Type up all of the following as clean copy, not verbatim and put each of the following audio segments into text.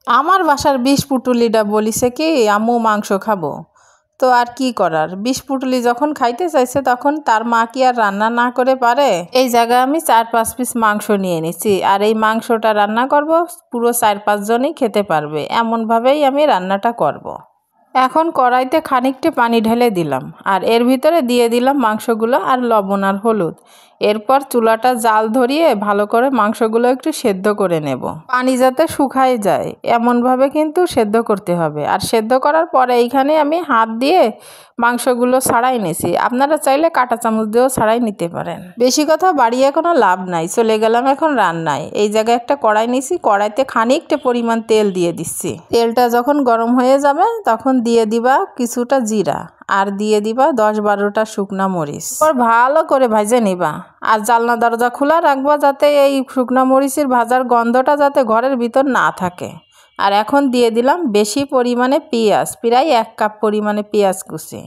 আমার বাসার ২০ পুটুলিটা বলিছে কি আম্মু মাংস খাবো। তো আর কি করার, ২০ পুটুলি যখন খাইতে চাইছে তখন তার মা কি আর রান্না না করে পারে। এই জায়গায় আমি ৪-৫ পিস মাংস নিয়ে নিছি, আর এই মাংসটা রান্না করব পুরো ৪-৫ জনই খেতে পারবে, এমনভাবেই আমি রান্নাটা করব। এখন কড়াইতে খানিকটা পানি ঢেলে দিলাম, আর এর ভিতরে দিয়ে দিলাম মাংসগুলো আর লবণ আর হলুদ। এরপর চুলাটা জাল ধরিয়ে ভালো করে মাংসগুলো একটু সেদ্ধ করে নেব, পানি যাতে শুকায় যায় এমনভাবে কিন্তু সেদ্ধ করতে হবে। আর সেদ্ধ করার পরে এইখানে আমি হাত দিয়ে মাংসগুলো ছাড়াই নিছি, আপনারা চাইলে কাঁটা চামচ দিয়েও ছাড়াই নিতে পারেন। বেশি কথা বাড়িয়ে কোনো লাভ নাই, চলে গেলাম এখন রান্নায়। এই জায়গায় একটা কড়াই নিছি, কড়াইতে খানিকটা পরিমাণ তেল দিয়ে দিচ্ছি। তেলটা যখন গরম হয়ে যাবে তখন দিয়ে দিবা কিছুটা জিরা, আর দিয়ে দিবা ১০-১২টা শুকনা মরিচ। এরপর ভালো করে ভেজে নিবা, আর জানলা দরজা খোলা রাখবা যাতে এই শুকনা মরিচের ভাজার গন্ধটা যাতে ঘরের ভিতর না থাকে। আর এখন দিয়ে দিলাম বেশি পরিমাণে পেঁয়াজ, প্রায় ১ কাপ পরিমাণে পেঁয়াজ কুচি।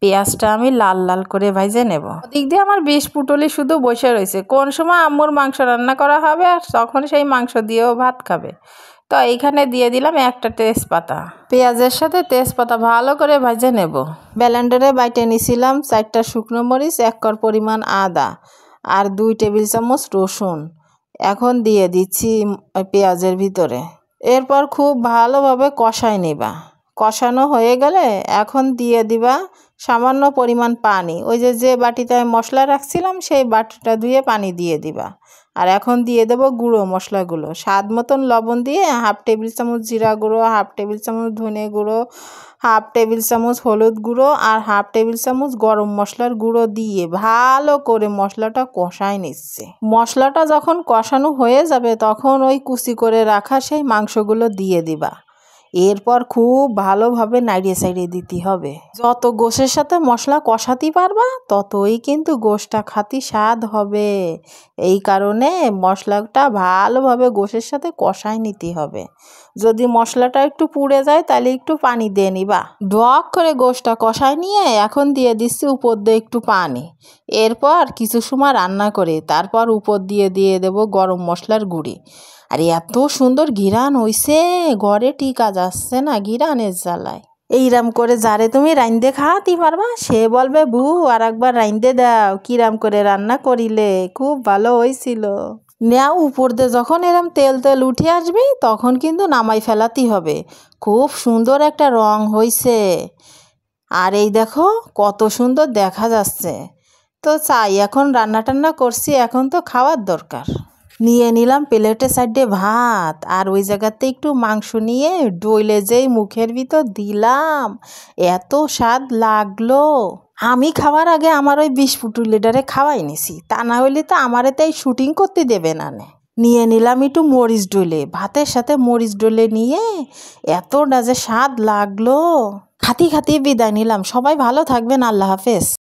পেঁয়াজটা আমি লাল লাল করে ভেজে নেব। ওদিক দিয়ে আমার ২০ পুটুলি শুধু বসে রয়েছে, কোন সময় আম্মুর মাংস রান্না করা হবে আর তখন সেই মাংস দিয়েও ভাত খাবে। তো এইখানে দিয়ে দিলাম একটা তেজপাতা, পেঁয়াজের সাথে তেজপাতা ভালো করে ভেজে নেব। ব্লেন্ডারে বাইটে নিছিলাম ৪টা শুকনো মরিচ, ১ কর পরিমাণ আদা, আর ২ টেবিল চামচ রসুন। এখন দিয়ে দিচ্ছি পেঁয়াজের ভিতরে। এরপর খুব ভালোভাবে কষাই নেবা। কষানো হয়ে গেলে এখন দিয়ে দিবা সামান্য পরিমাণ পানি, ওই যে বাটিতে আমি মশলা রাখছিলাম সেই বাটিটা ধুয়ে পানি দিয়ে দিবা। আর এখন দিয়ে দেবো গুঁড়ো মশলাগুলো, স্বাদ মতন লবণ দিয়ে 1/2 টেবিল চামচ জিরা গুঁড়ো, 1/2 টেবিল চামচ ধনে গুঁড়ো, 1/2 টেবিল চামচ হলুদ গুঁড়ো, আর 1/2 টেবিল চামচ গরম মশলার গুঁড়ো দিয়ে ভালো করে মশলাটা কষাই নিচ্ছে। মশলাটা যখন কষানো হয়ে যাবে তখন ওই কুচি করে রাখা সেই মাংসগুলো দিয়ে দিবা। এরপর খুব ভালোভাবে নাড়িয়ে চাড়িয়ে দিতে হবে। যত গোশের সাথে মশলা কষাতে পারবা ততই কিন্তু গোশটা খাতি স্বাদ হবে। এই কারণে মশলাটা ভালোভাবে গোশের সাথে কষাই নিতে হবে। যদি মশলাটা একটু পুড়ে যায় তাহলে একটু পানি দিয়ে নিবা। ঢক করে গোশটা কষাই নিয়ে এখন দিয়ে দিচ্ছি উপর দিয়ে একটু পানি। এরপর কিছু সময় রান্না করে তারপর উপর দিয়ে দেবো গরম মশলার গুঁড়ি। আর এত সুন্দর ঘিরান হইছে, ঘরে টিকা যাচ্ছে না ঘিরানের জ্বালায়। এইরাম করে যারে তুমি রাইন্দে খাওয়াতে পারবা সে বলবে বু আর একবার রাইন্দে দাও, কিরাম করে রান্না করিলে, খুব ভালো হয়েছিল। নেও উপর দিয়ে যখন এরম তেল তেল উঠে আসবে তখন কিন্তু নামাই ফেলাতেই হবে। খুব সুন্দর একটা রং হয়েছে, আর এই দেখো কত সুন্দর দেখা যাচ্ছে। তো চাই এখন রান্না টান্না করছি, এখন তো খাওয়ার দরকার। নিয়ে নিলাম প্লেটে সাইডে ভাত, আর ওই জায়গাতে একটু মাংস নিয়ে ডইলে যেই মুখের ভিতর দিলাম, এত স্বাদ লাগলো। আমি খাওয়ার আগে আমার ওই ২০ পুটুলিটারে খাওয়াই নিছি, তা না হইলে তো আমারে তাই শুটিং করতে দেবে না। নিয়ে নিলাম একটু মরিচ ডলে, ভাতের সাথে মরিচ ডলে নিয়ে এতটা যে স্বাদ লাগলো। খাতি খাতি বিদায় নিলাম। সবাই ভালো থাকবেন, আল্লাহ হাফেজ।